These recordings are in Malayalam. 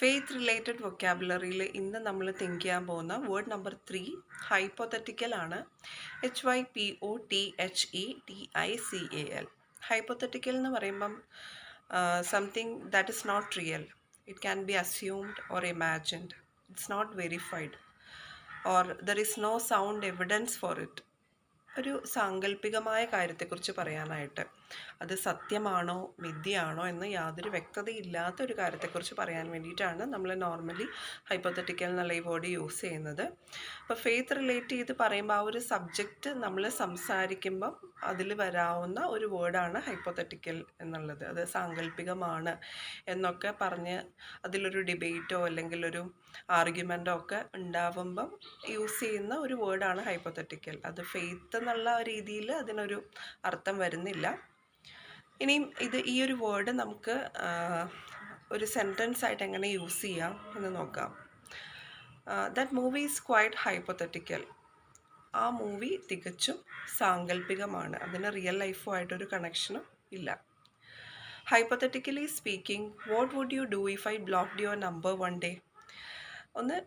ഫെയ്ത്ത് റിലേറ്റഡ് വൊക്കാബുലറിയിൽ ഇന്ന് നമ്മൾ തിങ്ക് ചെയ്യാൻ പോകുന്ന വേർഡ് നമ്പർ 3 ഹൈപ്പോത്തറ്റിക്കൽ ആണ്. HYPOTHETICAL. ഹൈപ്പോത്തറ്റിക്കൽ എന്ന് പറയുമ്പം something that is not real. It can be assumed or imagined. It's not verified or there is no sound evidence for it. ഒരു സാങ്കല്പികമായ കാര്യത്തെക്കുറിച്ച് പറയാനായിട്ട്, അത് സത്യമാണോ മിഥ്യയാണോ എന്ന് യാതൊരു വ്യക്തതയില്ലാത്ത ഒരു കാര്യത്തെക്കുറിച്ച് പറയാൻ വേണ്ടിയിട്ടാണ് നമ്മൾ നോർമലി ഹൈപ്പോത്തറ്റിക്കൽ എന്നുള്ള ഈ വേർഡ് യൂസ് ചെയ്യുന്നത്. അപ്പോൾ ഫെയ്ത്ത് റിലേറ്റ് ചെയ്ത് പറയുമ്പോൾ ആ ഒരു സബ്ജക്റ്റ് നമ്മൾ സംസാരിക്കുമ്പം അതിൽ വരാവുന്ന ഒരു വേർഡാണ് ഹൈപ്പോത്തറ്റിക്കൽ എന്നുള്ളത്. അത് സാങ്കല്പികമാണ് എന്നൊക്കെ പറഞ്ഞ് അതിലൊരു ഡിബേറ്റോ അല്ലെങ്കിൽ ഒരു ആർഗ്യുമെൻ്റോ ഒക്കെ ഉണ്ടാവുമ്പം യൂസ് ചെയ്യുന്ന ഒരു വേർഡാണ് ഹൈപ്പോത്തറ്റിക്കൽ. അത് ഫെയ്ത്ത് എന്നുള്ള രീതിയിൽ അതിനൊരു അർത്ഥം വരുന്നില്ല. ഇനിയും ഈ ഒരു വേർഡ് നമുക്ക് ഒരു സെൻറ്റൻസ് ആയിട്ട് എങ്ങനെ യൂസ് ചെയ്യാം എന്ന് നോക്കാം. That movie is quite hypothetical. ആ മൂവി തികച്ചും സാങ്കല്പികമാണ്, അതിന് റിയൽ ലൈഫുമായിട്ടൊരു കണക്ഷനും ഇല്ല. Hypothetically speaking, what would you do if I blocked your number one day? ഒന്ന്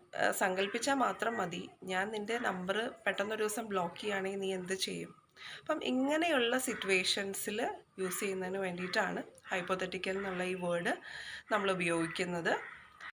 സങ്കല്പിച്ചാൽ മാത്രം മതി, ഞാൻ നിൻ്റെ നമ്പർ പെട്ടെന്നൊരു ദിവസം ബ്ലോക്ക് ചെയ്യുകയാണെങ്കിൽ നീ എന്ത് ചെയ്യും? അപ്പം ഇങ്ങനെയുള്ള സിറ്റുവേഷൻസിൽ യൂസ് ചെയ്യുന്നതിന് വേണ്ടിയിട്ടാണ് ഹൈപ്പോത്തറ്റിക്കൽ എന്നുള്ള ഈ വേർഡ് നമ്മൾ ഉപയോഗിക്കുന്നത്.